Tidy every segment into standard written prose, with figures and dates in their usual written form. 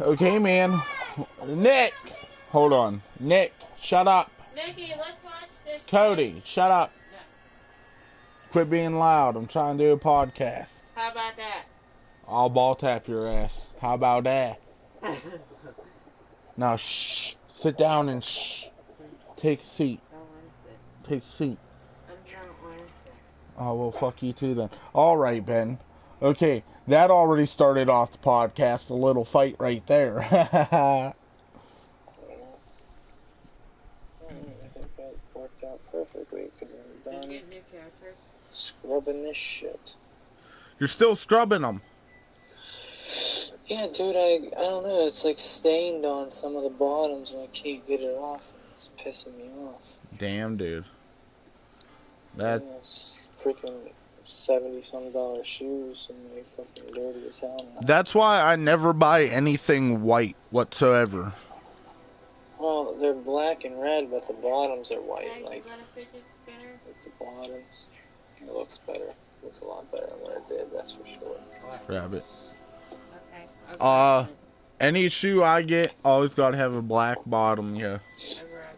Okay, man. Nick! Hold on. Nick, shut up. Mickey, let's watch this. Cody, shut up. No. Quit being loud. I'm trying to do a podcast. How about that? I'll ball tap your ass. How about that? Now, shh. Sit down and shh. Take a seat. I don't want to sit. Take a seat. I don't want to sit. Oh, well, fuck you too then. Alright, Ben. Okay, that already started off the podcast. A little fight right there. I think that worked out perfectly because I'm done scrubbing this shit. You're still scrubbing them. Yeah, dude, I don't know. It's like stained on some of the bottoms and I can't get it off. It's pissing me off. Damn, dude. It's freaking $70-some shoes and they fucking dirty as hell now. That's why I never buy anything white whatsoever. Well, they're black and red, but the bottoms are white. Hey, Like, you got a fidget spinner? the bottoms. It looks better. It looks a lot better than what it did, that's for sure. Grab it. Okay. Any shoe I get, always gotta have a black bottom, yeah.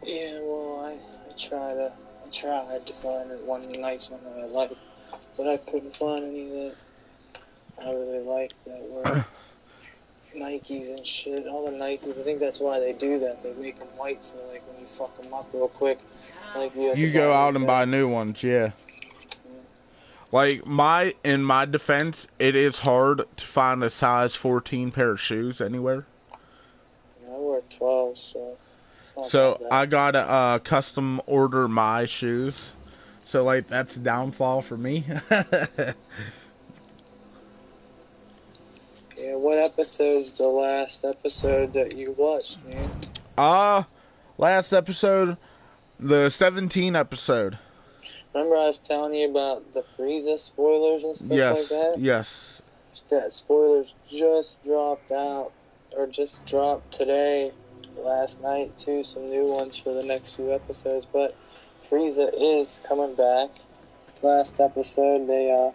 Yeah, well, I tried to find one nice one that I liked, but I couldn't find any that I really liked that were Nikes and shit. All the Nikes, I think that's why they do that. They make them white, so like when you fuck them up real quick, like you go out and buy new ones, yeah. Like, in my defense, it is hard to find a size 14 pair of shoes anywhere. Yeah, I wear 12, so it's not So, that bad. I gotta custom order my shoes. So, like, that's a downfall for me. Yeah, what episode's the last episode that you watched, man? Last episode, the 17 episode. Remember I was telling you about the Frieza spoilers and stuff like that? Yes. That spoilers just dropped out, or just dropped today, last night too, some new ones for the next few episodes, but Frieza is coming back. Last episode they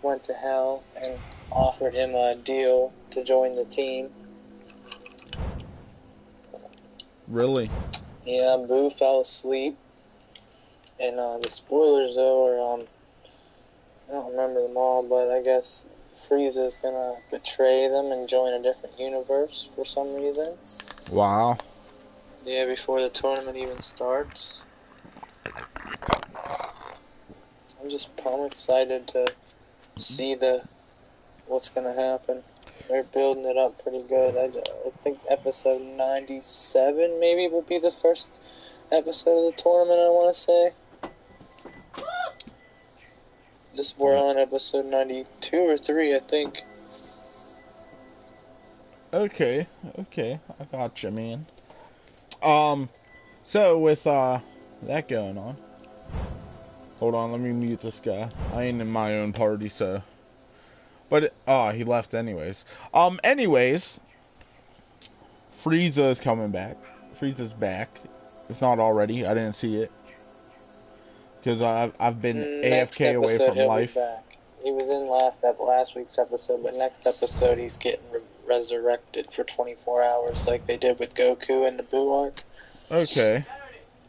went to hell and offered him a deal to join the team. Really? Yeah, Boo fell asleep. And the spoilers, though, are, I don't remember them all, but I guess Frieza's gonna betray them and join a different universe for some reason. Wow. Yeah, before the tournament even starts. I'm excited to see what's gonna happen. They're building it up pretty good. I think episode 97 maybe will be the first episode of the tournament, I want to say. We're on episode 92 or 3, I think. Okay, I gotcha, man. So with that going on, hold on, let me mute this guy. I ain't in my own party, so. But he left anyways. Anyways, Frieza is coming back. Frieza's back. If not already, I didn't see it. Because I've been AFK away from life. Be back. He was in last week's episode, but next episode he's getting resurrected for 24 hours like they did with Goku in the Buu arc. Okay.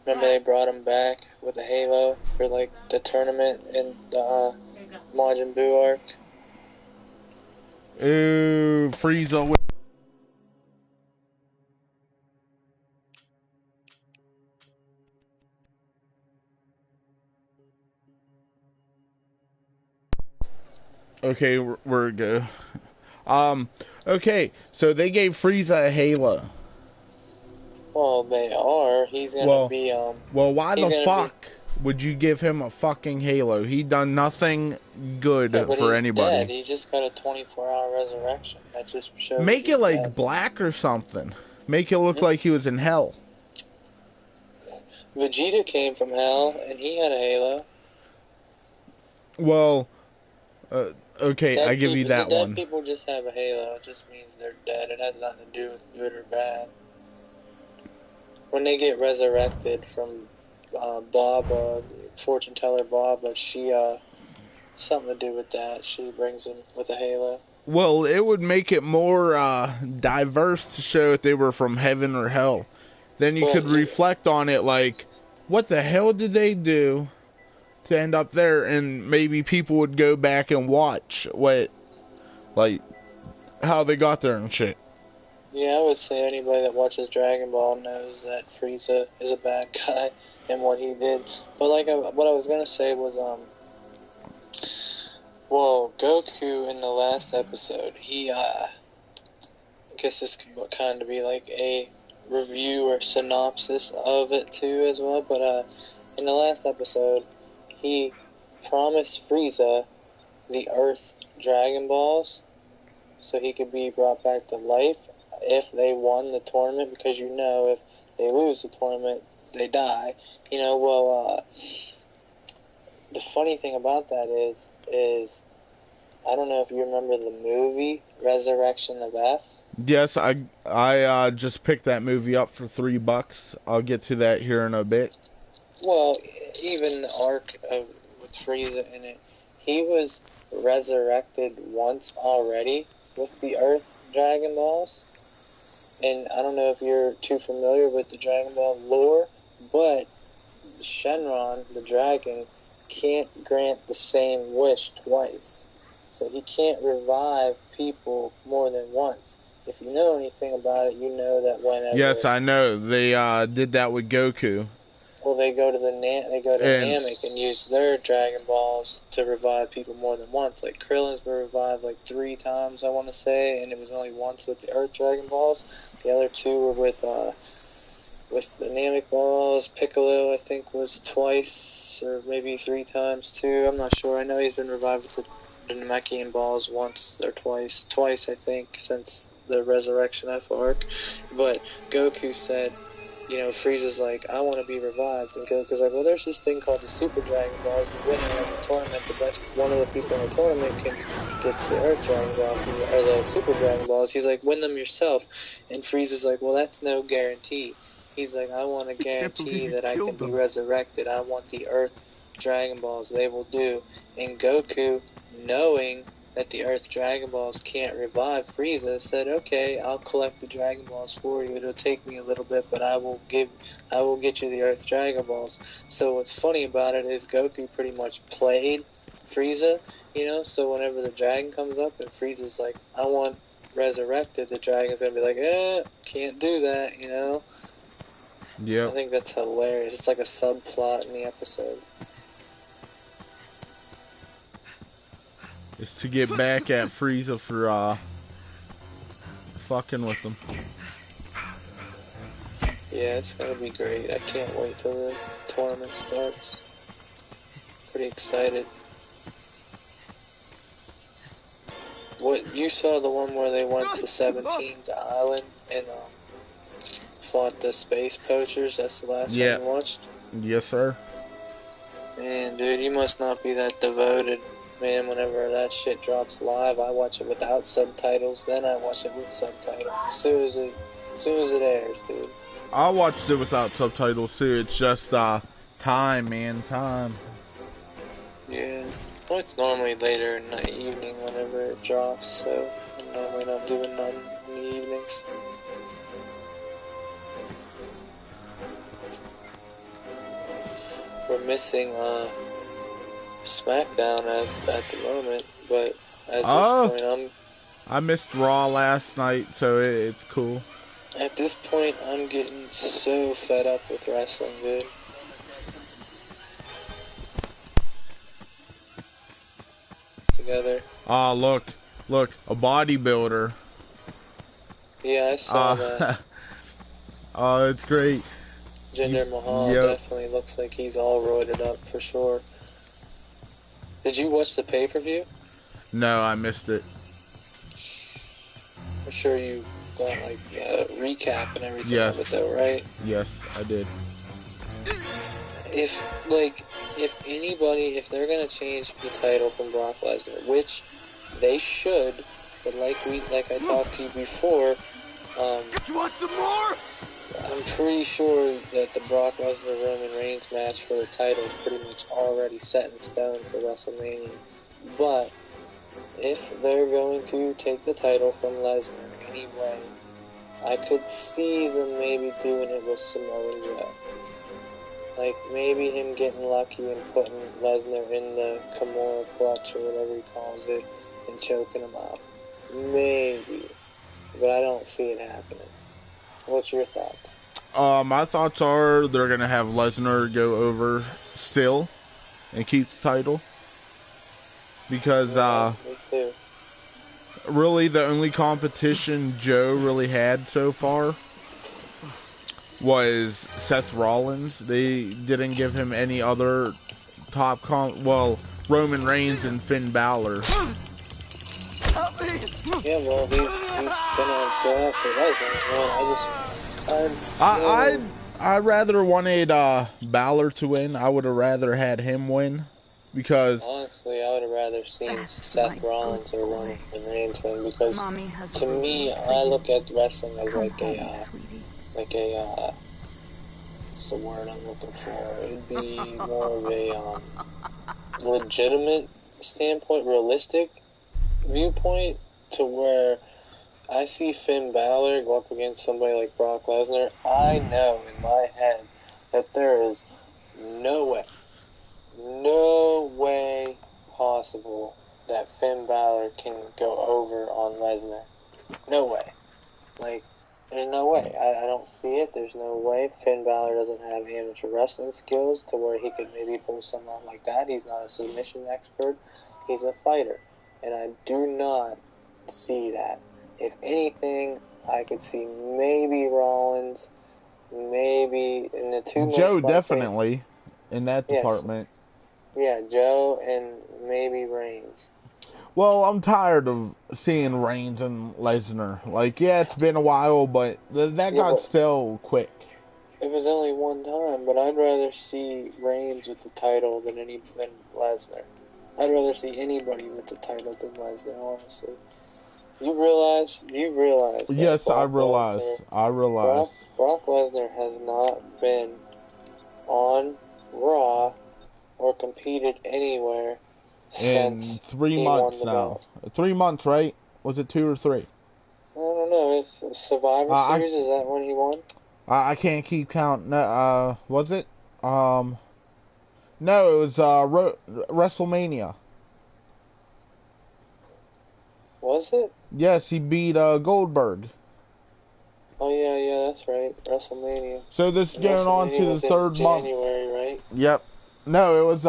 Remember they brought him back with a halo for like the tournament in the Majin Buu arc? Ooh, Frieza with okay, we're good. Okay, so they gave Frieza a halo. Well, they are. He's gonna be, Well, why the fuck would you give him a fucking halo? He done nothing good for anybody. Dead. He just got a 24-hour resurrection. That just shows. Make it like dead. black or something. Make it look like he was in hell. Vegeta came from hell, and he had a halo. Well, okay, Dead I give you that one. Dead people just have a halo. It just means they're dead. It has nothing to do with good or bad. When they get resurrected from Bob, fortune teller Bob, she something to do with that. She brings him with a halo. Well, it would make it more diverse to show if they were from heaven or hell. Then you Well, could reflect on it like, what the hell did they do to end up there? And maybe people would go back and watch like, how they got there and shit. Yeah, I would say anybody that watches Dragon Ball knows that Frieza is a bad guy and what he did. But what I was gonna say was, well, Goku in the last episode, he, I guess this could kind of be like a review or synopsis of it too as well. But in the last episode, he promised Frieza the Earth Dragon Balls so he could be brought back to life if they won the tournament, because you know if they lose the tournament, they die. You know, well, the funny thing about that is I don't know if you remember the movie Resurrection of F. Yes, I just picked that movie up for $3. I'll get to that here in a bit. Well, even the arc of with Frieza in it, he was resurrected once already with the Earth Dragon Balls. And I don't know if you're too familiar with the Dragon Ball lore, but Shenron, the dragon, can't grant the same wish twice. So he can't revive people more than once. If you know anything about it, you know that whenever... Yes, I know. They did that with Goku. Well, they go to Namek and use their Dragon Balls to revive people more than once. Like Krillin's been revived like 3 times, I want to say, and it was only once with the Earth Dragon Balls. The other 2 were with the Namek Balls. Piccolo, I think, was twice or maybe 3 times too. I'm not sure. I know he's been revived with the Namekian Balls once or twice. Twice, I think, since the Resurrection F arc. But Goku said, you know, Frieza's like, I want to be revived. And Goku's like, well, there's this thing called the Super Dragon Balls. The winner of the tournament, the best one of the people in the tournament gets the Earth Dragon Balls, or the Super Dragon Balls. He's like, win them yourself. And Frieza's like, well, that's no guarantee. He's like, I want to guarantee that I can be resurrected. I want the Earth Dragon Balls. They will do. And Goku, knowing that the Earth Dragon Balls can't revive Frieza, said, okay, I'll collect the Dragon Balls for you. It'll take me a little bit, but I will get you the Earth Dragon Balls. So what's funny about it is Goku pretty much played Frieza, you know, so whenever the dragon comes up and Frieza's like, I want resurrected, the dragon's gonna be like, can't do that, you know? Yeah. I think that's hilarious. It's like a subplot in the episode. Is to get back at Frieza for fucking with him. Yeah, it's gonna be great. I can't wait till the tournament starts. Pretty excited. What, you saw the one where they went to 17's island and fought the space poachers? That's the last one you watched? Yes, sir. Man, dude, you must not be that devoted. Man, whenever that shit drops live, I watch it without subtitles, then I watch it with subtitles. As soon as it airs, dude. I watched it without subtitles too. It's just time, man, time. Yeah. Well, it's normally later in the evening whenever it drops, so I'm normally not doing none in the evenings. We're missing SmackDown at the moment, but at this point I missed Raw last night, so it's cool. At this point, I'm getting so fed up with wrestling, dude. Together. Look, a bodybuilder. Yeah, I saw that. Oh, it's great. Jinder Mahal definitely looks like he's all roided up for sure. Did you watch the pay-per-view? No, I missed it. I'm sure you got like a recap and everything of it though, right? Yes, I did. If they're gonna change the title from Brock Lesnar, which they should, but like I talked to you before, you want some more? I'm pretty sure that the Brock Lesnar Roman Reigns match for the title is pretty much already set in stone for WrestleMania. But if they're going to take the title from Lesnar anyway, I could see them maybe doing it with Samoa Joe. Like, maybe him getting lucky and putting Lesnar in the Kimura clutch or whatever he calls it and choking him out. Maybe. But I don't see it happening. What's your thoughts? My thoughts are they're going to have Lesnar go over still and keep the title. Because, me too. Really the only competition Joe really had so far was Seth Rollins. They didn't give him any other top well, Roman Reigns and Finn Balor. Yeah, well, he's gonna go after Lesnar, man. I'd rather wanted Balor to win. I would have rather had him win because honestly, I would have rather seen Seth Rollins or Roman Reigns win because to me, I look at wrestling as like a what's the word I'm looking for? It'd be more of a legitimate standpoint, realistic viewpoint, to where I see Finn Balor go up against somebody like Brock Lesnar. I know in my head that there is no way possible that Finn Balor can go over on Lesnar. No way. Like, there's no way. I don't see it. There's no way. Finn Balor doesn't have amateur wrestling skills to where he could maybe pull someone off like that. He's not a submission expert. He's a fighter. And I do not see that. If anything, I could see maybe Rollins, maybe in the two Joe definitely in that department. Yeah, Joe and maybe Reigns. Well, I'm tired of seeing Reigns and Lesnar. Like, yeah, it's been a while, but that got stale quick. It was only one time, but I'd rather see Reigns with the title than Lesnar. I'd rather see anybody with the title than Lesnar, honestly. Do you realize? Yes, I realize. Brock Lesnar has not been on Raw or competed anywhere in since 3 months now. 3 months, right? Was it 2 or 3? I don't know. It's Survivor Series. Is that when he won? I can't keep count. No, was it? No, it was WrestleMania. Was it? Yes, he beat Goldberg. Oh yeah, that's right. WrestleMania. So this is going on to the third month. January, right? Yep. No, it was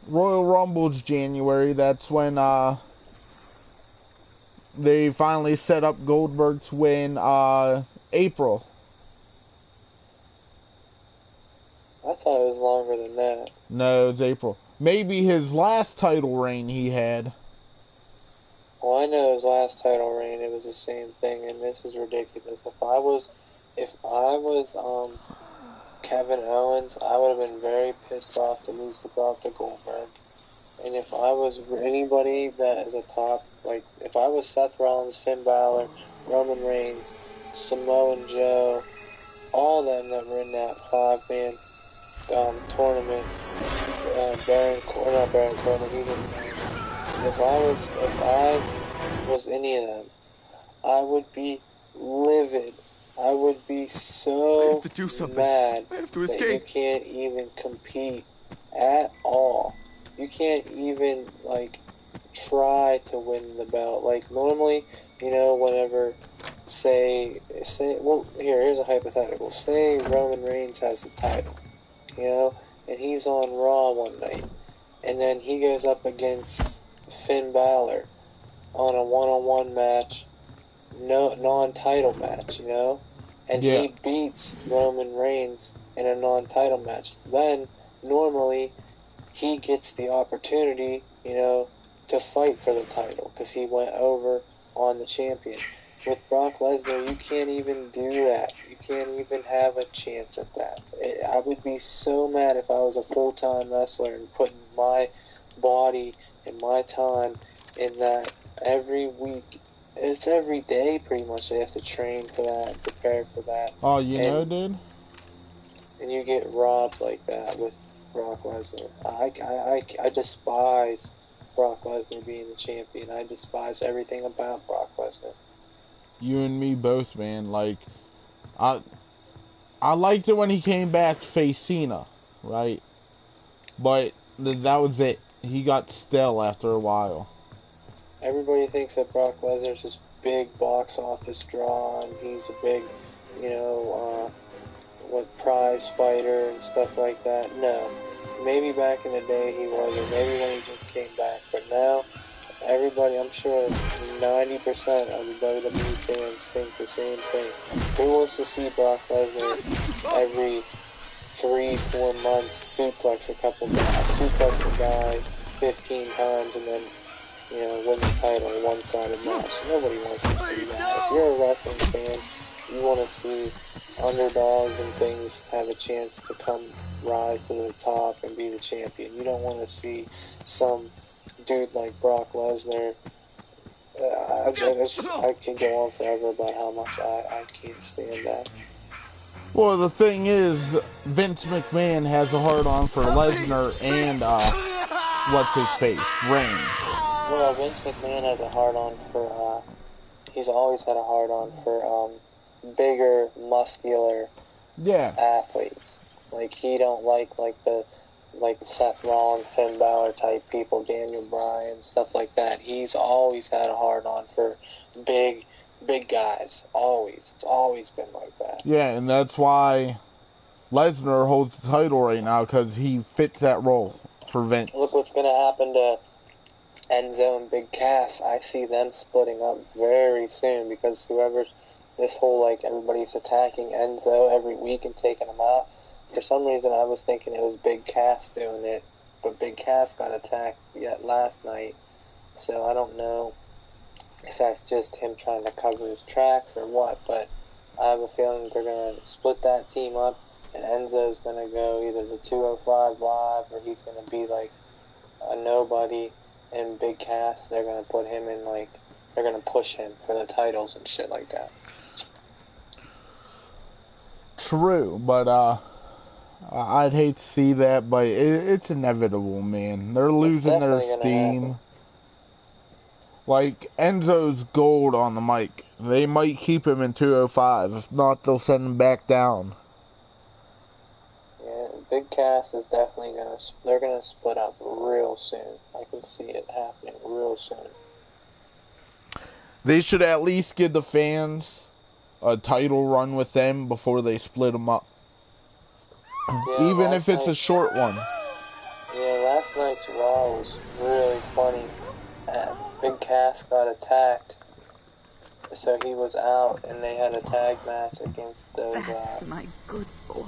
Royal Rumble's January. That's when they finally set up Goldberg to win April. I thought it was longer than that. No, it was April. Maybe his last title reign he had. Well, I know his last title reign, it was the same thing, and this is ridiculous. If I was Kevin Owens, I would have been very pissed off to lose the belt to Goldberg. And if I was anybody that is a top, like, if I was Seth Rollins, Finn Balor, Roman Reigns, Samoa Joe, all of them that were in that 5-man tournament, not Baron Corbin, he's in there. If I was any of them, I would be livid. I would be so mad that you can't even compete at all. You can't even, like, try to win the belt. Like, normally, you know, whenever, well, here's a hypothetical. Say Roman Reigns has the title, you know, and he's on Raw one night, and then he goes up against Finn Balor on a one-on-one match, non-title match, you know, and he beats Roman Reigns in a non-title match. Then, normally, he gets the opportunity, you know, to fight for the title because he went over on the champion. With Brock Lesnar, you can't even do that. You can't even have a chance at that. I would be so mad if I was a full-time wrestler and putting my body and my time in that every week. It's every day pretty much they have to train for that, prepare for that. Oh, you know, dude? And you get robbed like that with Brock Lesnar. I despise Brock Lesnar being the champion. I despise everything about Brock Lesnar. You and me both, man. Like, I liked it when he came back to face Cena, right? But that was it. He got stale after a while. Everybody thinks that Brock Lesnar's this big box office draw, and he's a big, prize fighter and stuff like that. No. Maybe back in the day he was, or maybe when he just came back. But now, everybody, I'm sure 90% of the WWE fans think the same thing. Who wants to see Brock Lesnar every 3-4 months suplex a guy 15 times and then, win the title in one-sided match? Nobody wants to see that. If you're a wrestling fan, you want to see underdogs and things have a chance to rise to the top and be the champion. You don't want to see some dude like Brock Lesnar. I can go on forever about how much I can't stand that. Well, the thing is, Vince McMahon has a hard-on for Lesnar and, what's-his-face, Reigns. Well, Vince McMahon has a hard-on for, he's always had a hard-on for, bigger, muscular athletes. Like, he don't like Seth Rollins, Finn Balor type people, Daniel Bryan, stuff like that. He's always had a hard-on for big guys. Always. It's always been like that. Yeah, and that's why Lesnar holds the title right now, because he fits that role for Vince. Look what's going to happen to Enzo and Big Cass. I see them splitting up very soon, because this whole, everybody's attacking Enzo every week and taking him out. For some reason, I was thinking it was Big Cass doing it, but Big Cass got attacked yet last night, so I don't know if that's just him trying to cover his tracks or what, but I have a feeling they're going to split that team up, and Enzo's going to go either to 205 Live, or he's going to be like a nobody, and Big Cass, they're going to put him in, they're going to push him for the titles and shit like that. True, but, I'd hate to see that, but it's inevitable, man. They're losing their steam. Like, Enzo's gold on the mic. They might keep him in 205. If not, they'll send him back down. Yeah, Big Cass is definitely they're gonna split up real soon. I can see it happening real soon. They should at least give the fans a title run with them before they split them up. Yeah, even if it's a short one. Yeah, last night's Raw was really funny. Big Cass got attacked, so he was out, and they had a tag match against those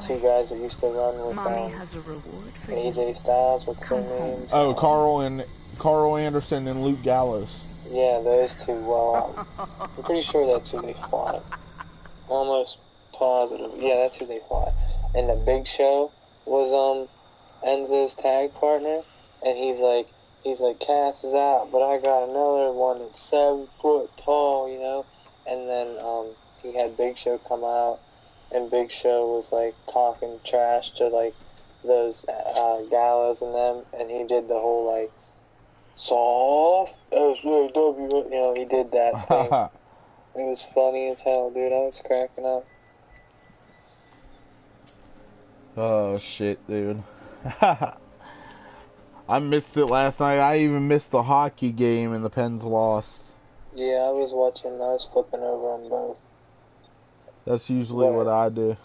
two guys that used to run with AJ Styles. What's their names? Oh, Carl Anderson and Luke Gallows. Yeah, those two. Well, I'm pretty sure that's who they fought. Almost positive. Yeah, that's who they fought. And the Big Show was Enzo's tag partner, and he's like, Cass is out, but I got another one that's 7 foot tall, And then he had Big Show come out, and Big Show was talking trash to those Gallows and them, and he did the whole soft SJW, he did that thing. It was funny as hell, dude. I was cracking up. Oh, shit, dude. I missed it last night. I even missed the hockey game and the Pens lost. Yeah, I was flipping over on both. That's usually what I do.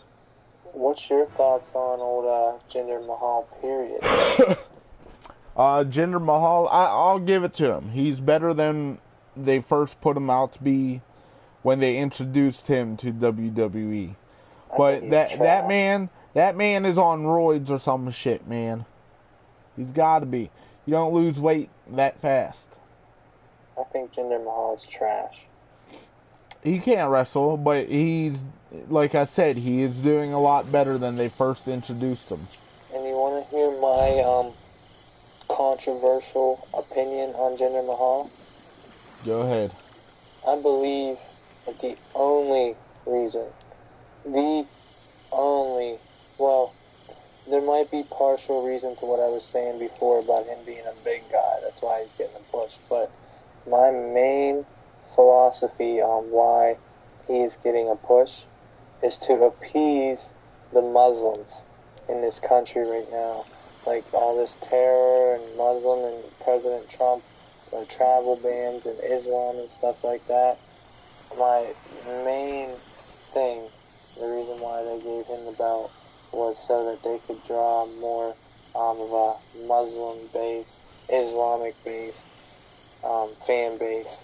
What's your thoughts on old Jinder Mahal, period? Jinder Mahal, I'll give it to him. He's better than they first put him out to be when they introduced him to WWE. But that man is on roids or some shit, man. He's got to be. You don't lose weight that fast. I think Jinder Mahal is trash. He can't wrestle, but he's, like I said, he is doing a lot better than they first introduced him. And you want to hear my controversial opinion on Jinder Mahal? Go ahead. I believe that the only reason, there might be partial reason to what I was saying before about him being a big guy. That's why he's getting the push. But my main philosophy on why he is getting a push is to appease the Muslims in this country right now. Like all this terror and Muslim and President Trump, travel bans and Islam and stuff like that. My main thing, the reason why they gave him the belt, was so that they could draw more of a Muslim-based, Islamic-based fan base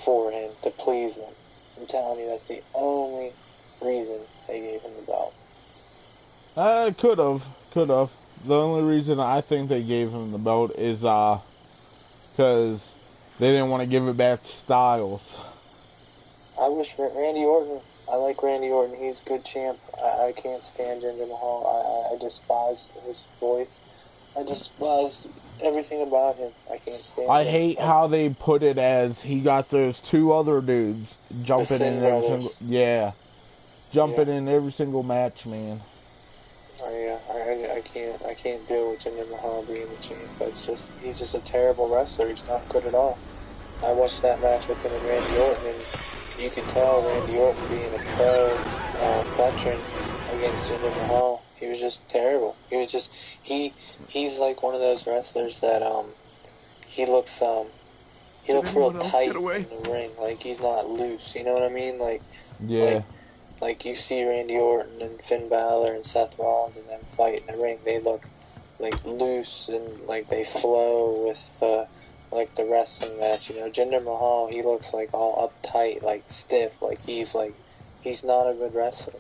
for him, to please them. I'm telling you, that's the only reason they gave him the belt. Could have. The only reason I think they gave him the belt is because they didn't want to give it back to Styles. I wish Randy Orton. I like Randy Orton. He's a good champ. I can't stand Jinder Mahal. I despise his voice. I despise everything about him. I can't stand him. I hate how they put it as he got those two other dudes jumping in every single... Yeah. Jumping in every single match, man. I can't deal with Jinder Mahal being the champ. He's just a terrible wrestler. He's not good at all. I watched that match with him and Randy Orton, and you could tell Randy Orton being a pro veteran against Jinder Mahal. He was just terrible. He was just he's like one of those wrestlers that he looks real tight in the ring. Like he's not loose. You know what I mean? Like yeah. Like you see Randy Orton and Finn Balor and Seth Rollins and them fight in the ring. They look like loose and like they flow with like the wrestling match. You know, Jinder Mahal, he looks like all uptight, like stiff, like he's not a good wrestler.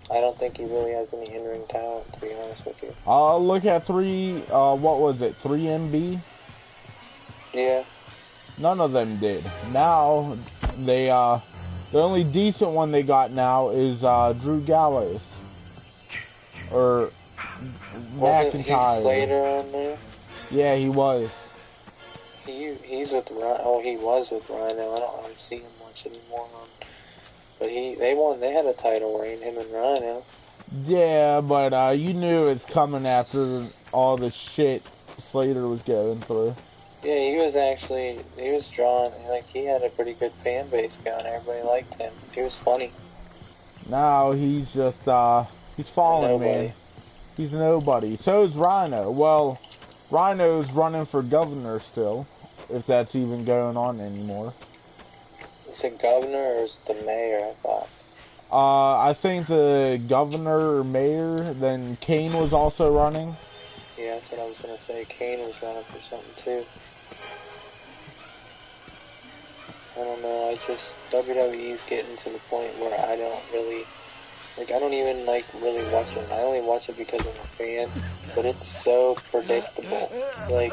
I don't think he really has any in-ring talent, to be honest with you. Look at 3MB? Yeah. None of them did. Now, the only decent one they got now is Drew Gallows. Or Wasn't McIntyre. he Slater on there? Yeah, he was. He's with he was with Rhino. I don't really see him much anymore. But they had a title reign, him and Rhino. Yeah, but you knew it's coming after all the shit Slater was going through. Yeah, he was drawn, like, he had a pretty good fan base going. Everybody liked him. He was funny. Now he's just, he's falling, man. He's nobody. So is Rhino. Well, Rhino's running for governor still, if that's even going on anymore. Is it governor or is it the mayor, I thought? I think the governor or mayor, then Kane was also running. Yeah, that's what I was going to say. Kane was running for something, too. I don't know, WWE's getting to the point where I don't really, I don't even, really watch it. I only watch it because I'm a fan, but it's so predictable. Like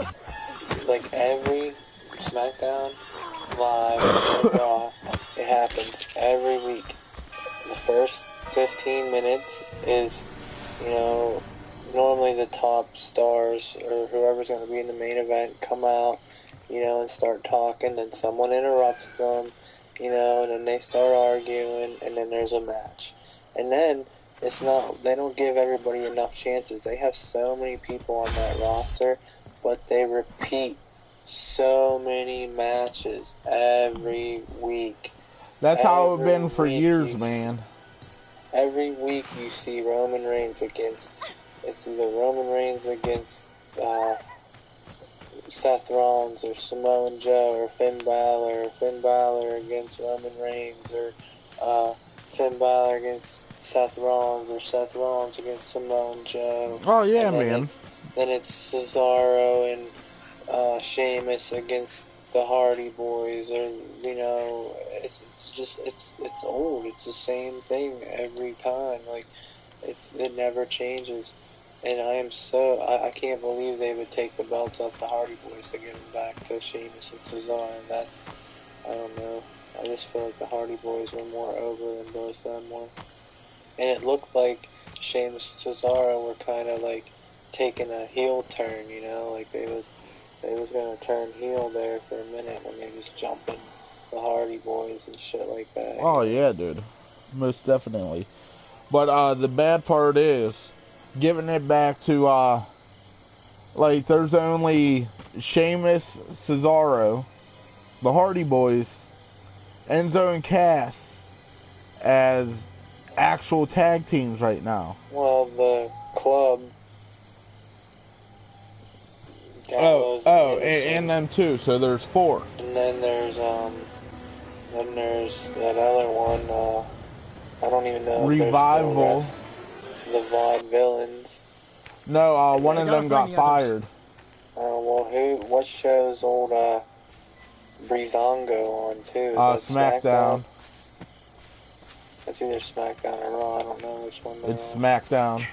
every SmackDown Live or Raw, it happens every week. The first 15 minutes is, normally the top stars or whoever's going to be in the main event come out, and start talking, and someone interrupts them, and then they start arguing, and then there's a match. And then they don't give everybody enough chances. They have so many people on that roster, but they repeat so many matches every week. That's how it's been for years, man. Every week you see Roman Reigns against Seth Rollins or Samoa Joe or Finn Balor against Roman Reigns or Finn Balor against Seth Rollins or Seth Rollins against Samoa Joe. Oh yeah, man. Then it's Cesaro and Sheamus against the Hardy Boys, or it's old. It's the same thing every time. It never changes. And I can't believe they would take the belts off the Hardy Boys to give them back to Sheamus and Cesaro. I don't know. I just feel like the Hardy Boys were more over than both of them were. And it looked like Sheamus and Cesaro were kind of taking a heel turn, they was gonna turn heel there for a minute when they was jumping the Hardy Boys and shit like that. Oh yeah, dude. Most definitely. But the bad part is giving it back to like there's only Sheamus, Cesaro, the Hardy Boys, Enzo and Cass as actual tag teams right now. Well, the club. Gallows and them too. So there's 4. And then there's that other one. I don't even know. Revival. If the Vaudevillains. No, one of them got fired. Well, what show's old Breezango on too? Is that SmackDown. It's either SmackDown or Raw. I don't know which one. It's SmackDown.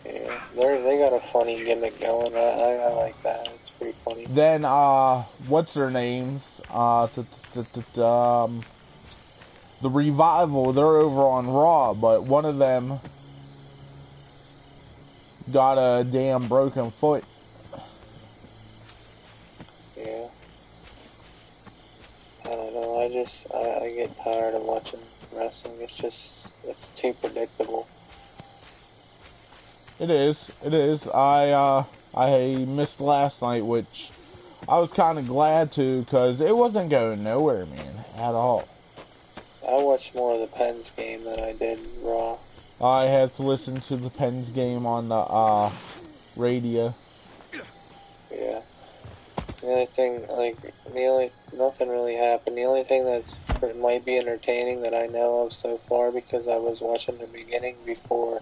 Yeah, they got a funny gimmick going. I like that. It's pretty funny. Then what's their names? The Revival. They're over on Raw, but one of them got a damn broken foot. Yeah. I don't know. I get tired of watching wrestling. It's too predictable. It is. I missed last night, which I was kind of glad to, because it wasn't going nowhere, man, at all. I watched more of the Pens game than I did Raw. I had to listen to the Pens game on the radio. Yeah. The only thing, nothing really happened. The only thing might be entertaining that I know of so far, because I was watching the beginning before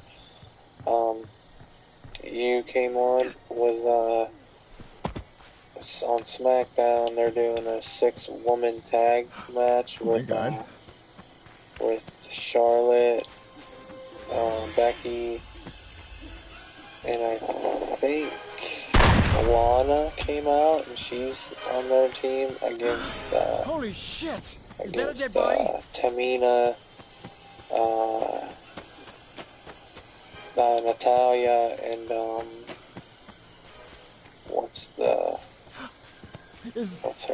you came on, was on SmackDown. They're doing a 6-woman tag match with Charlotte, Becky, and I think Lana came out, and she's on their team against holy shit! Is against that a dead body? Tamina, Natalia, and what's her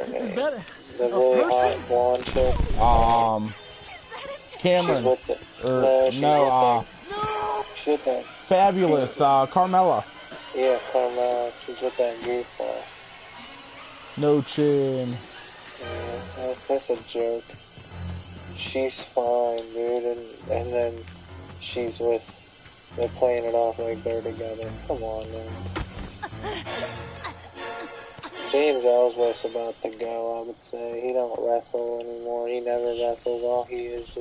name? Is that the really hot blonde chick? Cameron. She's with the, she's with that Fabulous, Carmella. Yeah, Carmella. She's with that goofball. No chin. Yeah, that's a joke. She's fine, dude, and then they're playing it off like they're together. Come on, man. James Ellsworth's about to go, I would say. He don't wrestle anymore. He never wrestles. All he is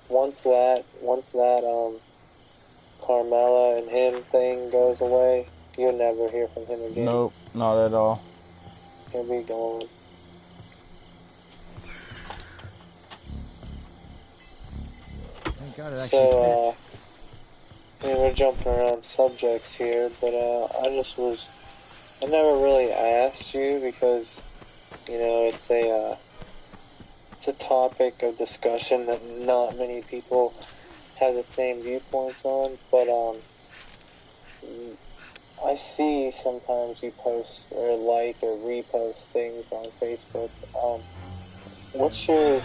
once that Carmella and him thing goes away, you'll never hear from him again. Nope, not at all. He'll be gone. Thank God it actually So, we're jumping around subjects here, but I never really asked you because, it's a topic of discussion that not many people have the same viewpoints on, but I see sometimes you post or like or repost things on Facebook. What's your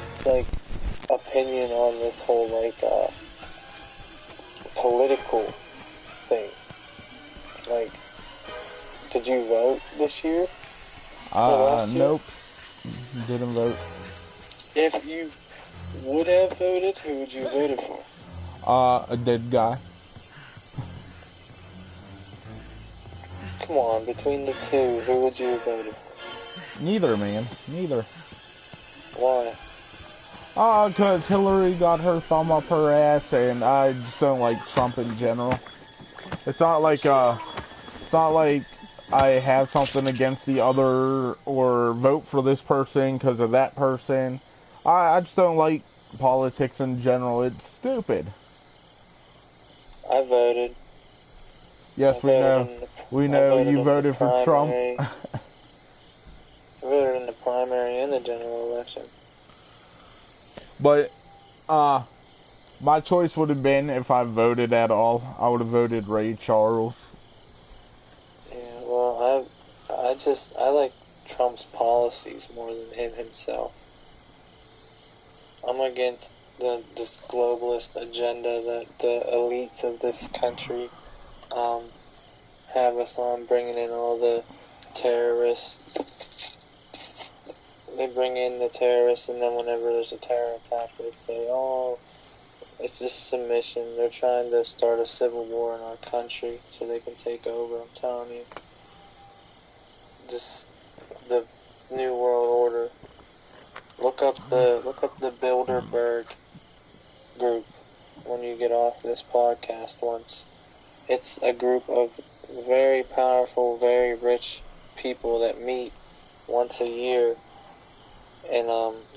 opinion on this whole political thing? Did you vote this year? Nope. Didn't vote. If you would have voted, who would you have voted for? A dead guy. Come on, between the two, who would you have voted for? Neither, man. Neither. Why? Because Hillary got her thumb up her ass, and I just don't like Trump in general. It's not like I have something against the other or vote for this person because of that person. I just don't like politics in general. It's stupid. I voted. Yes, we know. We know you voted for Trump. I voted in the primary and the general election. But, my choice would have been, if I voted at all, I would have voted Ray Charles. Yeah, well, I like Trump's policies more than him himself. I'm against this globalist agenda that the elites of this country have us on, bringing in all the terrorists. They bring in the terrorists, and then whenever there's a terror attack, they say, oh, it's just submission. They're trying to start a civil war in our country so they can take over. I'm telling you. Just the New World Order. Look up the Bilderberg group when you get off this podcast once. It's a group of very powerful, very rich people that meet once a year, and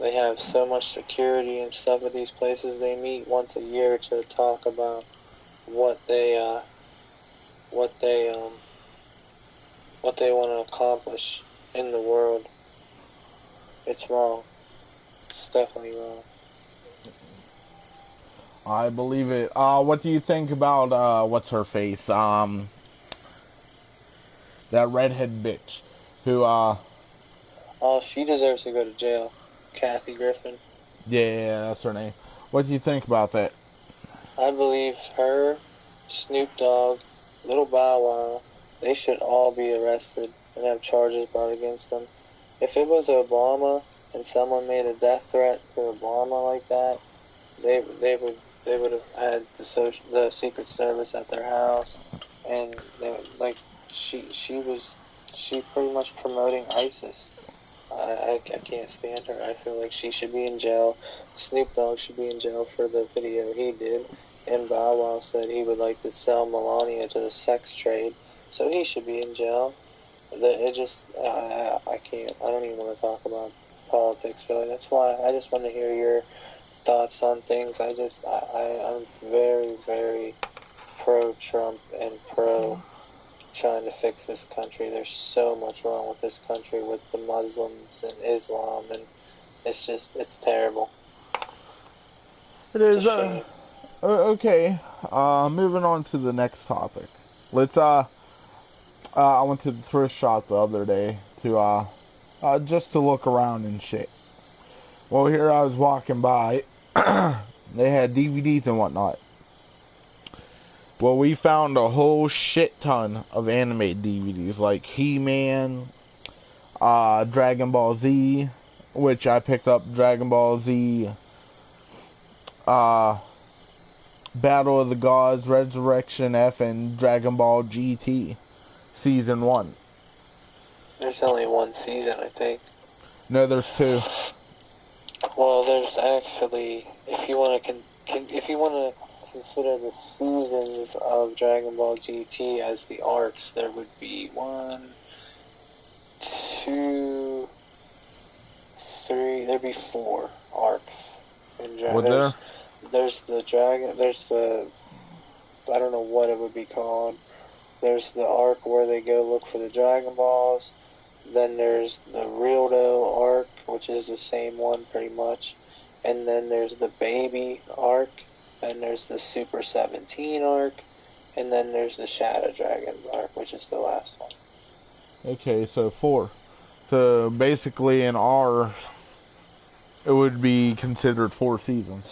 they have so much security and stuff at these places. They meet once a year to talk about what they want to accomplish in the world. It's wrong. It's definitely wrong. I believe it. What do you think about, what's her face? That redhead bitch who, Oh, she deserves to go to jail. Kathy Griffin. Yeah, that's her name. What do you think about that? I believe her, Snoop Dogg, Little Bow Wow, they should all be arrested and have charges brought against them. If it was Obama and someone made a death threat to Obama like that, they would have had the Secret Service at their house, and they would, like she pretty much promoting ISIS. I can't stand her. I feel like she should be in jail. Snoop Dogg should be in jail for the video he did. And Bow Wow said he would like to sell Melania to the sex trade, so he should be in jail. It just, I can't. I don't even want to talk about politics really. That's why I just want to hear your thoughts on things. I'm very, very pro-Trump and pro trying to fix this country. There's so much wrong with this country with the Muslims and Islam, and it's terrible. It is, okay. Moving on to the next topic. Let's, I went to the thrift shop the other day to, just to look around and shit. Well, here I was walking by. They had DVDs and whatnot. Well, we found a whole shit ton of anime DVDs, like He-Man, Dragon Ball Z, which I picked up Dragon Ball Z, Battle of the Gods, Resurrection F, and Dragon Ball GT, Season 1. There's only one season, I think. No, there's 2. Well, there's actually, if you want to consider the seasons of Dragon Ball GT as the arcs, there would be 1, 2, 3. There'd be 4 arcs. There's the dragon. There's the, I don't know what it would be called. There's the arc where they go look for the Dragon Balls. Then there's the Realdo arc, which is the same one pretty much. And then there's the Baby arc. And there's the Super 17 arc. And then there's the Shadow Dragons arc, which is the last one. Okay, so 4. So basically in R, it would be considered 4 seasons.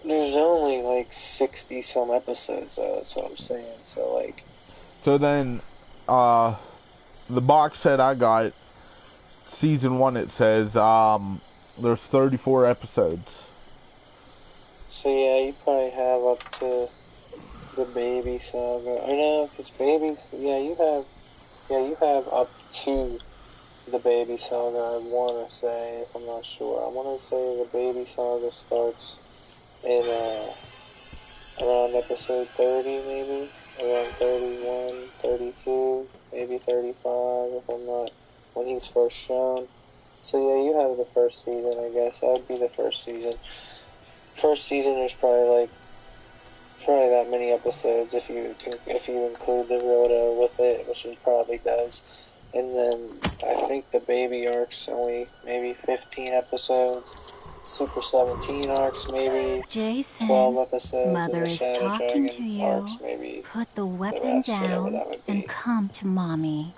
There's only like 60 some episodes though, that's what I'm saying. So like. So then, the box set I got, Season 1 it says, there's 34 episodes. So yeah, you probably have up to the Baby Saga. I know, because Baby, you have up to the Baby Saga, I want to say, if I'm not sure. I want to say the Baby Saga starts in, around episode 30, maybe? Around 31, 32, maybe 35, if I'm not, when he's first shown. So yeah, you have the first season, I guess. That would be the first season. First season, there's probably that many episodes if you include the Roto with it, which it probably does. And then I think the Baby arc's only maybe 15 episodes. Super 17 arcs maybe. Jason, 12 episodes. Mother and the is Shadow talking Dragons to you. arcs maybe. Put the The weapon rest, whatever down that would be. and come to Mommy.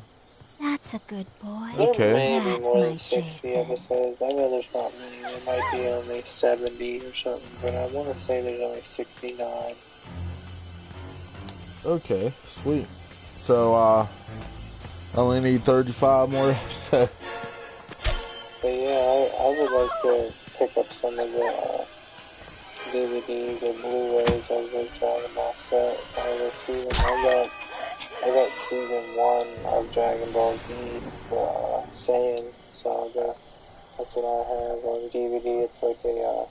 That's a good boy. There Okay. may be That's more than my 60 Jason. episodes. I know there's not many. There might be only 70 or something, but I want to say there's only 69. Okay, sweet. So, I only need 35 more episodes. But yeah, I would like to pick up some of the DVDs or Blu-rays of the Dragon Ball set if I ever see them. I got season 1 of Dragon Ball Z, Saiyan saga. That's what I have on DVD. It's like I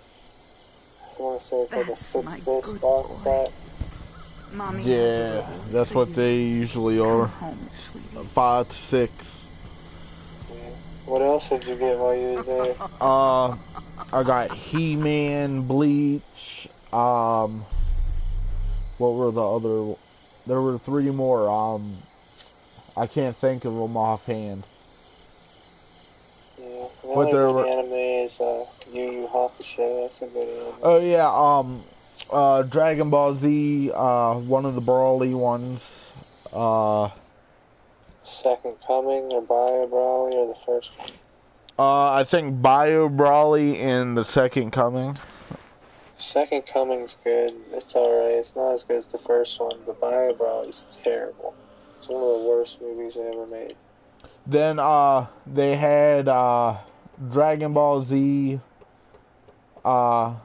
want to say it's like a 6-disc box set. Mommy Yeah, that's what they usually are. home, sweetie. 5 to 6. Yeah. What else did you get while you was there? I got He-Man, Bleach, what were the other... There were 3 more, I can't think of them offhand. Yeah, the But only there good were... anime is Yu Yu Hakusho. That's a good anime. Oh yeah, Dragon Ball Z, one of the Brawly ones. Second Coming or Bio Brawly or the first one? I think Bio Brawly and the Second Coming. Second Coming's good. It's alright. It's not as good as the first one, but Bio Brawly's terrible. It's one of the worst movies they ever made. Then, they had, Dragon Ball Z, the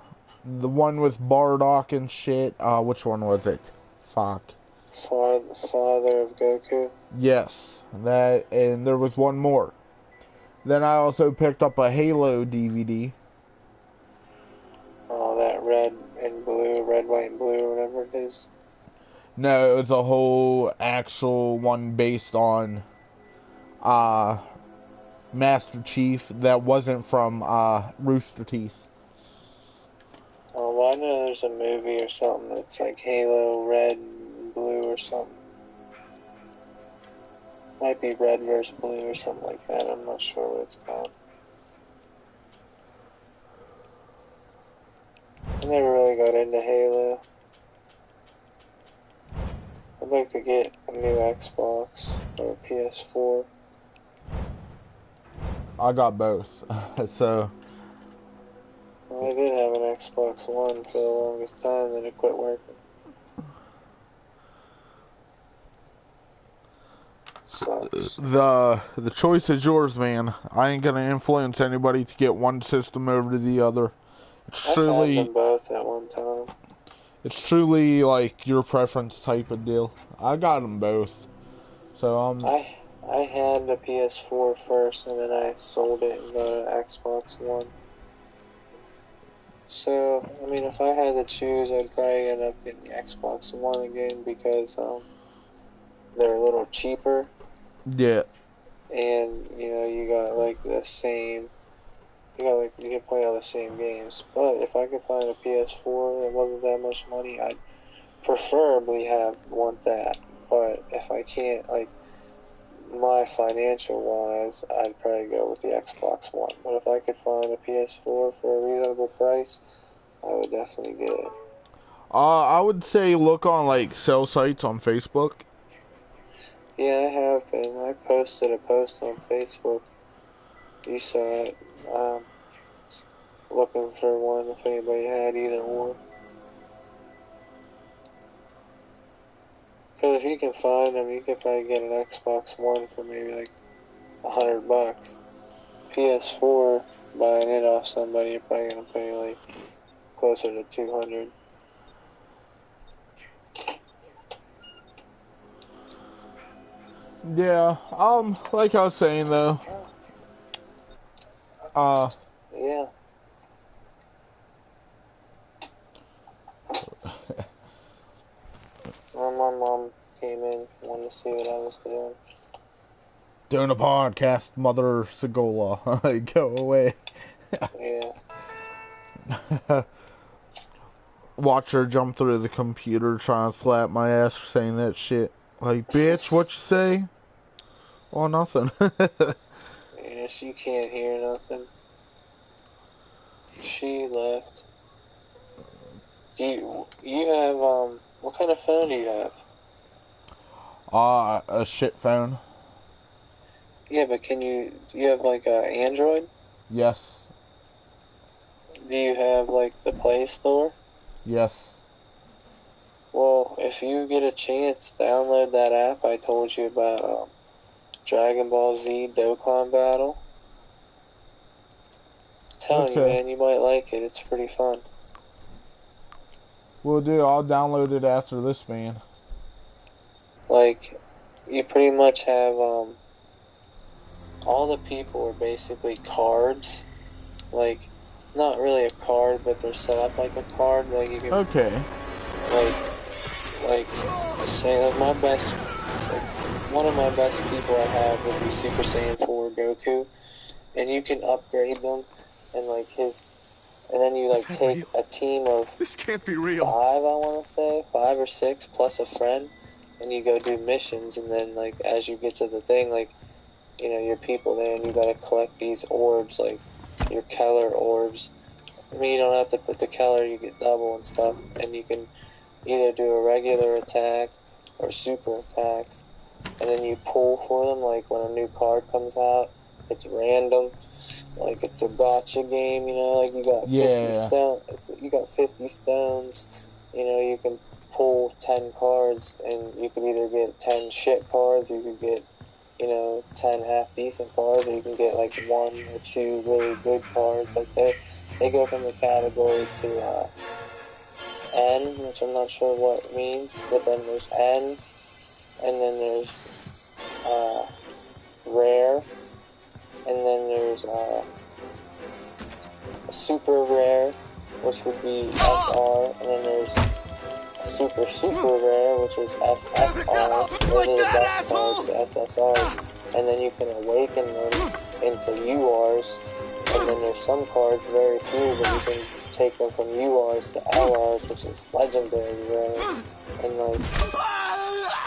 one with Bardock and shit. Which one was it? Fuck. Father of Goku. Yes, that, and there was one more. Then I also picked up a Halo DVD. Oh, that red, white, and blue, or whatever it is. No, it was a whole actual one based on, Master Chief that wasn't from, Rooster Teeth. Oh, well, I know there's a movie or something that's like Halo Red and Blue or something. Might be Red versus Blue or something like that. I'm not sure what it's called. I never really got into Halo. I'd like to get a new Xbox or a PS4. I got both, so... Well, I did have an Xbox One for the longest time, then it quit working. Sucks. The choice is yours, man. I ain't gonna influence anybody to get one system over to the other. It's I've had truly, them both at one time. it's truly like your preference type of deal. I got them both, so I had the PS4 first, and then I sold it and got an Xbox One. So, I mean, if I had to choose, I'd probably end up getting the Xbox One again because they're a little cheaper, yeah. and you got like the same. You can play all the same games. But if I could find a PS4 that wasn't that much money, I'd preferably want that. But if I can't, like, my financial wise, I'd probably go with the Xbox One. But if I could find a PS4 for a reasonable price, I would definitely get it. I would say look on like sell sites on Facebook. Yeah, I have been. I posted a post on Facebook. You saw it. Looking for one if anybody had either or. Because if you can find them, you could probably get an Xbox One for maybe like $100. PS4, buying it off somebody, you're probably gonna pay like closer to $200. Yeah. Like I was saying though. Yeah. My mom came in, wanted to see what I was doing. Doing a podcast, Mother Segola. Go away. Yeah. Watch her jump through the computer trying to slap my ass for saying that shit. Like, bitch, what you say? Oh, nothing. Yeah, she can't hear nothing. She left. Do you have, what kind of phone do you have? A shit phone. Yeah, but do you have like a Android? Yes. Do you have like the Play Store? Yes. Well, if you get a chance, download that app I told you about, Dragon Ball Z Dokkan Battle. I'm telling you, Okay. man, you might like it. It's pretty fun. Will do. I'll download it after this, man. Like, you pretty much have, all the people are basically cards. Like, not really a card, but they're set up like a card. Like, you can, Okay. like, say, like, one of my best people I have would be Super Saiyan 4 Goku. And you can upgrade them, and like and then you like take a team of This can't be real. 5, I want to say, 5 or 6 plus a friend, and you go do missions. And then like as you get to the thing, like your people there, and you gotta collect these orbs, like your Keller orbs. I mean, you don't have to put the Keller; you get double and stuff, and you can either do a regular attack or super attacks, and then you pull for them. Like when a new card comes out, it's random. Like it's a gotcha game, like you got 50 stones. You got 50 stones. You can pull 10 cards, and you can either get 10 shit cards, or you could get 10 half decent cards, or you can get like 1 or 2 really good cards. Like they go from the category to N, which I'm not sure what it means, but then there's N, and then there's rare, and then there's a super rare, which would be SR, and then there's a super rare, which is SSR. Those are the best cards, the SSRs, and then you can awaken them into URs, and then there's some cards, very few, but you can take them from URs to LRs, which is legendary rare, and like,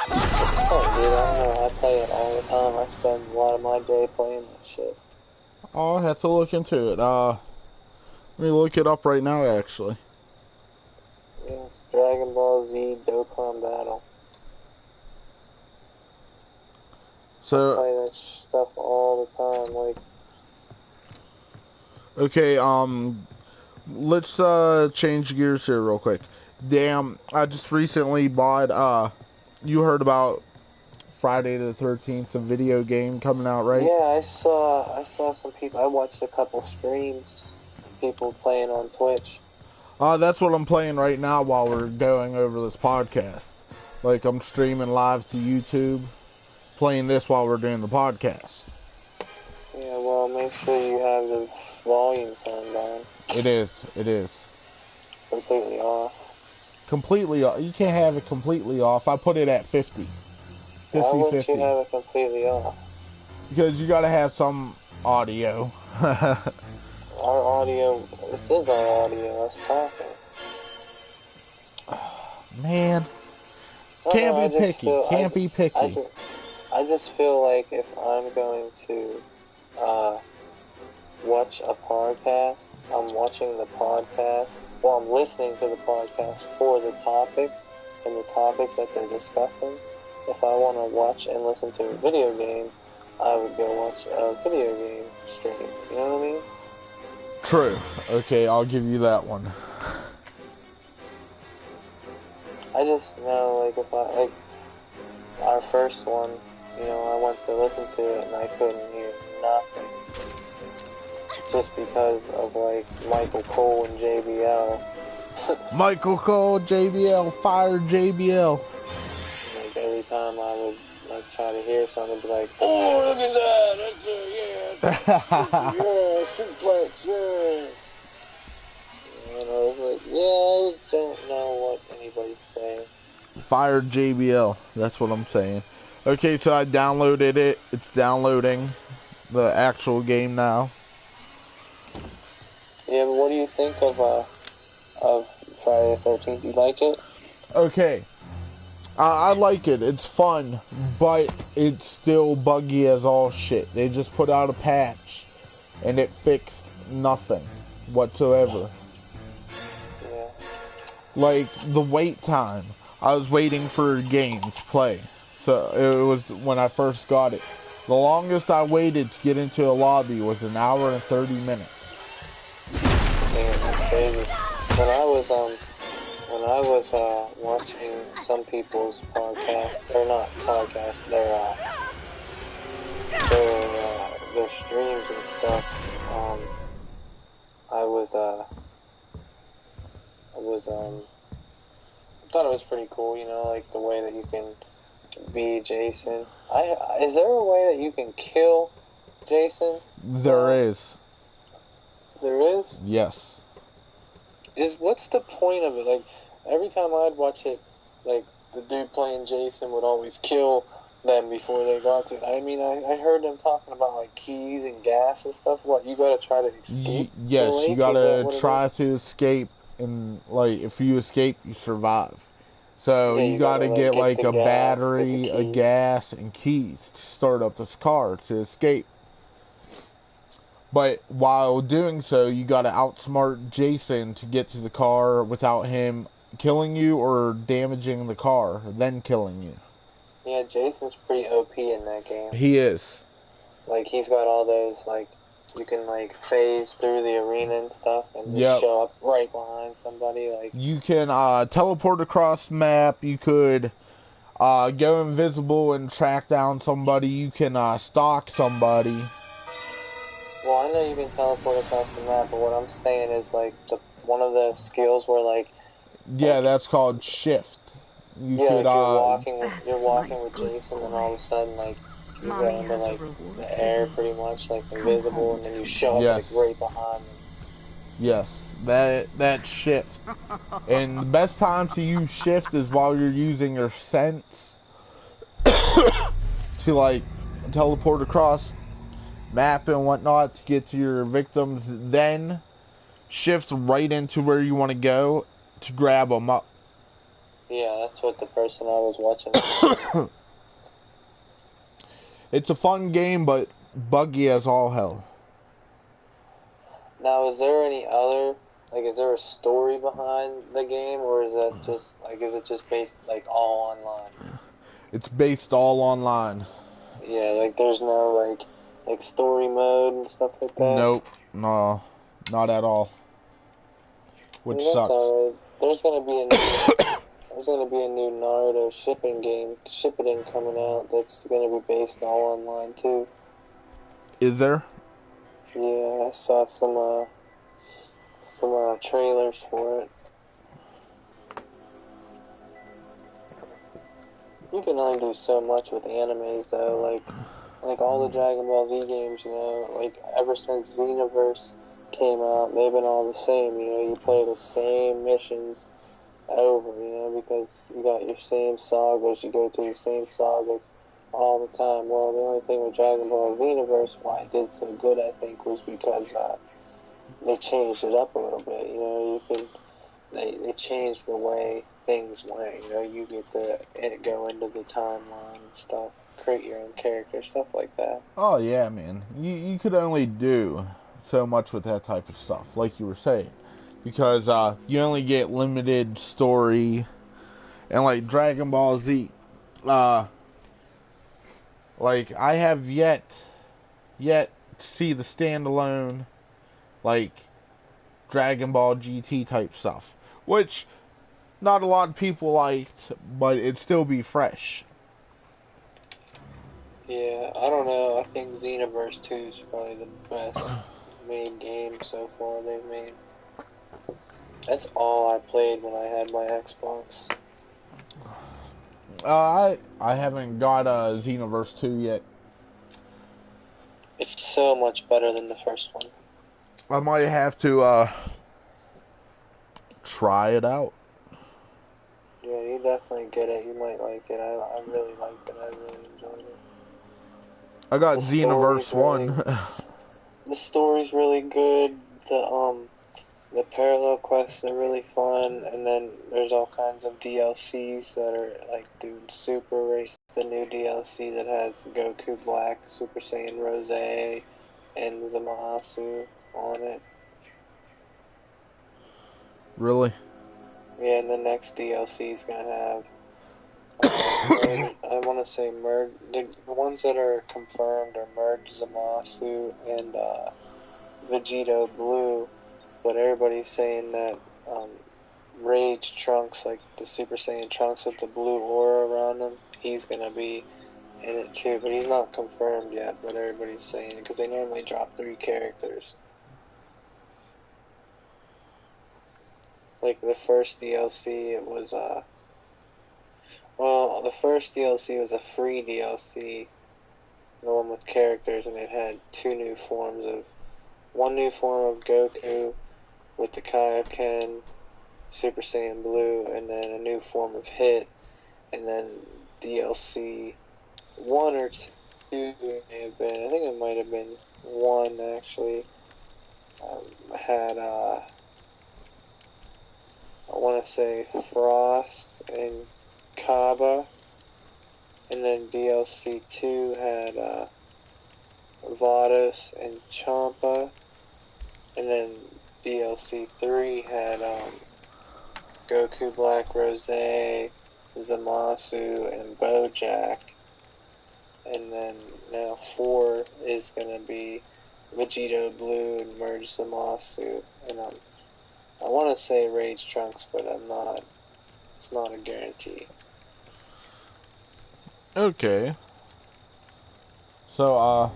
it's fun, dude. I don't know, I play it all the time. I spend a lot of my day playing that shit. I'll have to look into it. Let me look it up right now, actually. Yeah, it's Dragon Ball Z Dokkan Battle. So, I play that stuff all the time, like... Okay, let's, change gears here real quick. Damn, I just recently bought, you heard about Friday the 13th, the video game coming out, right? Yeah, I saw some people, I watched a couple streams, people playing on Twitch. That's what I'm playing right now while we're going over this podcast. Like, I'm streaming live to YouTube, playing this while we're doing the podcast. Yeah, well, make sure you have the volume turned down. It is. Completely off. Completely off. You can't have it completely off. I put it at 50. 50, Why wouldn't 50. you have it completely off? Because you gotta have some audio. Our audio, this is our audio, us talking. Man. Can't be picky. I just feel like if I'm going to watch a podcast, I'm watching the podcast, well, I'm listening to the podcast for the topic and the topics that they're discussing. If I want to watch and listen to a video game, I would go watch a video game stream. You know what I mean? True. Okay, I'll give you that one. I just know, like, if our first one, I went to listen to it and I couldn't hear nothing. Just because of, like, Michael Cole and JBL. Michael Cole, JBL, fire JBL. Like, every time I would, like, try to hear something, I'd be like, oh, look at that, that's yeah, suplex, yeah. And I was like, yeah, I just don't know what anybody's saying. Fire JBL, that's what I'm saying. Okay, so I downloaded it. It's downloading the actual game now. Yeah, but what do you think of Friday the 13th? You like it? Okay. I like it. It's fun, but it's still buggy as all shit. They just put out a patch, and it fixed nothing whatsoever. Yeah. Like, the wait time. I was waiting for a game to play. So, it was when I first got it. The longest I waited to get into a lobby was an hour and 30 minutes. Damn, that's crazy. When I was watching some people's podcasts, or not podcasts, their streams and stuff, I thought it was pretty cool, you know, like the way that you can be Jason. Is there a way that you can kill Jason? There is. There is? Yes. What's the point of it? Like, every time I'd watch it, like, the dude playing Jason would always kill them before they got to it. I mean, I heard them talking about, like, keys and gas and stuff. What, you gotta try to escape the Yes, lake? you gotta try to escape, and, like, if you escape, you survive. So, Yeah, you gotta like, get the a gas, battery, get a the gas, and keys to start up this car to escape. But while doing so, you gotta outsmart Jason to get to the car without him killing you or damaging the car, then killing you. Yeah, Jason's pretty OP in that game. He is. Like, he's got all those, like, you can, like, phase through the arena and stuff and just show up right behind somebody. Like, you can teleport across the map. You could go invisible and track down somebody. You can stalk somebody. well, I know you can teleport across the map, but what I'm saying is, like, one of the skills where, like... Yeah, that's called shift. You could, you're walking with Jason, and all of a sudden, like, you go into, like, the air pretty much, like, invisible, and then you show up, like, right behind them. Yes, that's shift. And the best time to use shift is while you're using your sense to, like, teleport across map and whatnot to get to your victims, then shift right into where you want to go to grab them up. Yeah, that's what the person I was watching. It's a fun game, but buggy as all hell. Now, is there any other, like, is there a story behind the game, or is that just, like, is it just based, like, all online? It's based all online. Yeah, like, there's no, like story mode and stuff like that? Nope, no, not at all. Which that's sucks. Alright. There's gonna be a new Naruto shipping coming out that's gonna be based all online too. Is there? Yeah, I saw some trailers for it. You can only do so much with animes though, like all the Dragon Ball Z games, you know, like ever since Xenoverse came out, they've been all the same, you know, you play the same missions over, you know, because you got your same sagas, you go through the same sagas all the time. Well, the only thing with Dragon Ball Xenoverse, why it did so good, I think, was because they changed it up a little bit, you know, they changed the way things went, you know, you get to go into the timeline and stuff, create your own character, stuff like that. Oh yeah, man. You could only do so much with that type of stuff, like you were saying. Because you only get limited story, and like Dragon Ball Z, like I have yet to see the standalone, like Dragon Ball GT type stuff, which not a lot of people liked, but it'd still be fresh. Yeah, I don't know. I think Xenoverse 2 is probably the best made game so far they've made. That's all I played when I had my Xbox. I haven't got a Xenoverse 2 yet. It's so much better than the first one. I might have to try it out. Yeah, you definitely get it. You might like it. I really liked it. I really enjoyed it. I got Xenoverse 1. The story's really good. The parallel quests are really fun, and then there's all kinds of DLCs that are like Dude Super Race, the new DLC that has Goku Black, Super Saiyan Rose, and Zamasu on it. Really? Yeah, and the next DLC is gonna have I want to say Merge. The ones that are confirmed are Merge Zamasu and Vegito Blue, but everybody's saying that Rage Trunks, like the Super Saiyan Trunks with the blue aura around him, he's gonna be in it too, but he's not confirmed yet, but everybody's saying it, because they normally drop 3 characters. Like the first DLC, it was, well, the first DLC was a free DLC, the one with characters, and it had 2 new forms of, one new form of Goku with the Kaioken, Super Saiyan Blue, and then a new form of Hit, and then DLC 1 or 2 may have been, I think it might have been 1 actually, had, I want to say Frost and Kaba, and then DLC 2 had, Vados and Champa, and then DLC 3 had, Goku Black Rose, Zamasu, and Bojack. And then now 4 is gonna be Vegito Blue and Merge Zamasu. And I want to say Rage Trunks, but I'm not. It's not a guarantee. Okay. So,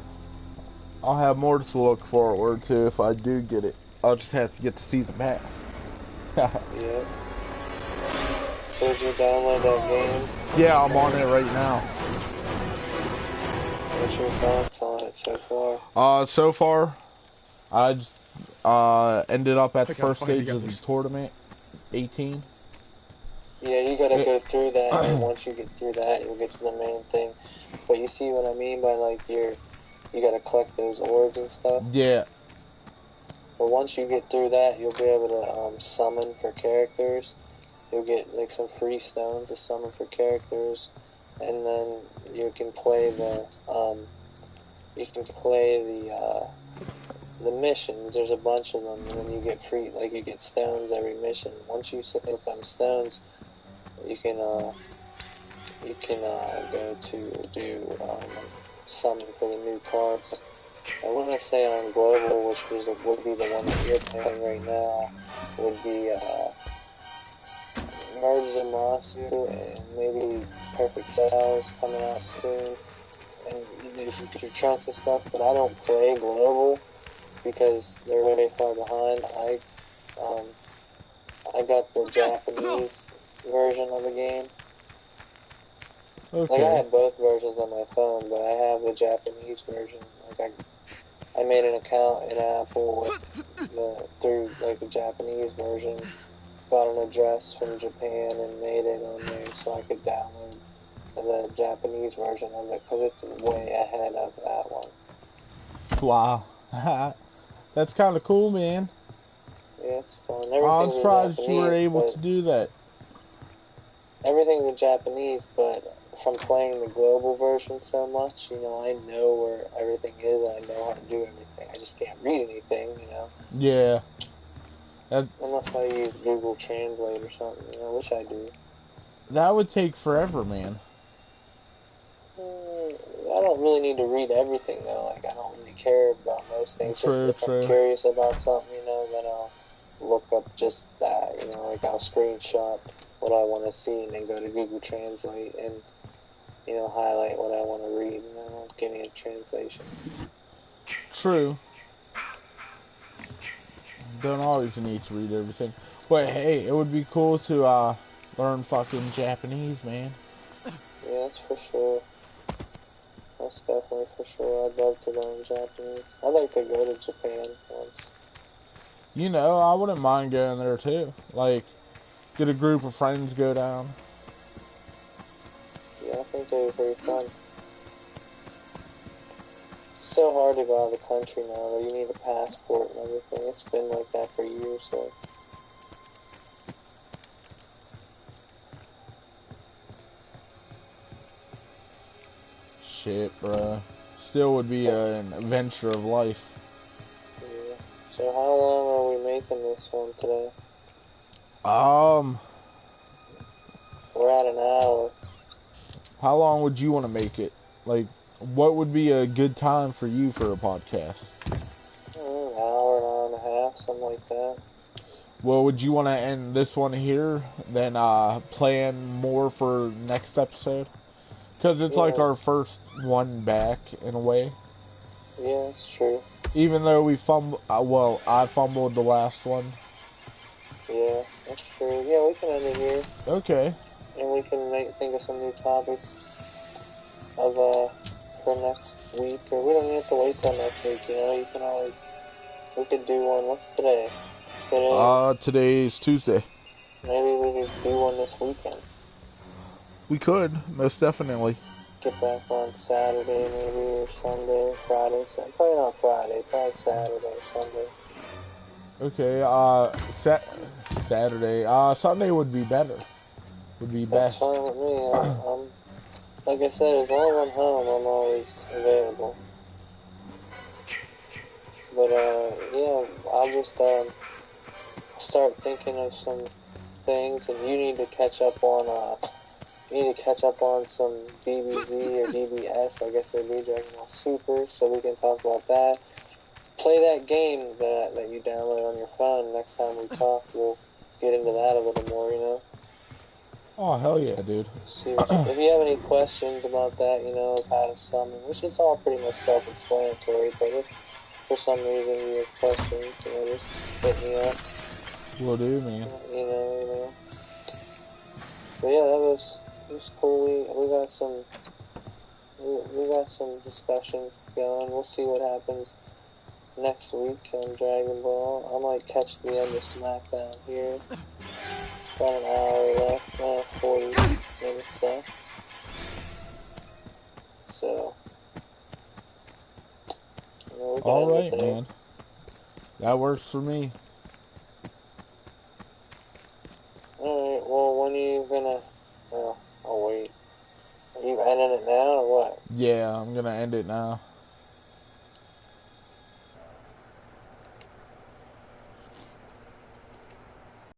I'll have more to look forward to if I do get it. I'll just have to get the season pass. Yep. So did you download that game? Yeah, I'm on it right now. What's your thoughts on it so far? So far, I just, ended up at the first stage of the tournament, 18. Yeah, you gotta go through that, and once you get through that, you'll get to the main thing. But you see what I mean by, like, you gotta collect those orbs and stuff? Yeah. But once you get through that, you'll be able to summon for characters. You'll get, like, some free stones to summon for characters, and then you can play the missions. There's a bunch of them, and then you get free, like, you get stones every mission. Once you set up them stones, you can go to do summon for the new cards. I want to say on global, which would be the one that you're playing right now, would be Merge Zamasu and maybe Perfect Cells coming out soon, and you do future Trunks and stuff. But I don't play global because they're really far behind. I got the Japanese version of the game. Okay. Like, I have both versions on my phone, but I have the Japanese version. Like, I made an account in Apple through like the Japanese version, got an address from Japan and made it on there so I could download the Japanese version of it, because it's way ahead of that one. Wow. That's kind of cool, man. Yeah, it's fun. I'm surprised you were able to do that. Everything's in Japanese, but from playing the global version so much, you know, I know where everything is, and I know how to do everything. I just can't read anything, you know. Yeah. Unless I use Google Translate or something, you know, which I do. That would take forever, man. I don't really need to read everything, though. Like, I don't really care about most things. True, just if I'm curious about something, you know, then I'll look up just that, you know, like I'll screenshot what I want to see and then go to Google Translate and, you know, highlight what I want to read, and then it'll give me a translation. True. Don't always need to read everything. But hey, it would be cool to learn fucking Japanese, man. Yeah, that's for sure. That's definitely for sure. I'd love to learn Japanese. I'd like to go to Japan once. You know, I wouldn't mind going there too. Like, get a group of friends, go down. Yeah, I think they'd be pretty fun. It's so hard to go out of the country now, though. You need a passport and everything. It's been like that for years, so. Shit, bruh. Still would be an adventure of life. Yeah. So how long are we making this one today? We're at an hour. How long would you want to make it? Like, what would be a good time for you for a podcast? An hour and a half, something like that. Well, would you want to end this one here, then plan more for next episode? Because it's like Yeah. our first one back, in a way. Yeah, it's true. Even though we well, I fumbled the last one. Yeah, that's true. Yeah, we can end it here. Okay. And we can think of some new topics of, for next week. Or we don't even have to wait till next week, you know? You can always, we could do one. What's today? Today's Tuesday. Maybe we could do one this weekend. We could, most definitely. Get back on Saturday, maybe, or Sunday, Friday. Probably not Friday, probably Saturday, Sunday. Okay, Saturday. Sunday would be better. Would be That's best. fine with me. I'm, like I said, as long as I'm home, I'm always available. But, yeah, I'll just, start thinking of some things, and you need to catch up on, some DBZ or DBS, I guess it would be Dragon Ball Super, so we can talk about that. Play that game that you download on your phone. Next time we talk, we'll get into that a little more, you know? Oh, hell yeah, dude. See if you have any questions about that, you know, of how to summon, which is all pretty much self-explanatory, but if for some reason you have questions, you know, just hit me up. Will do, man. You know. But yeah, it was cool. We got some discussions going. We'll see what happens next week on Dragon Ball. I might catch the end of SmackDown here. Got an hour left, 40 minutes left. So, you know, we can All end right, it there. man. That works for me. Alright, well, when are you gonna... Well, I'll wait. Are you ending it now, or what? Yeah, I'm gonna end it now.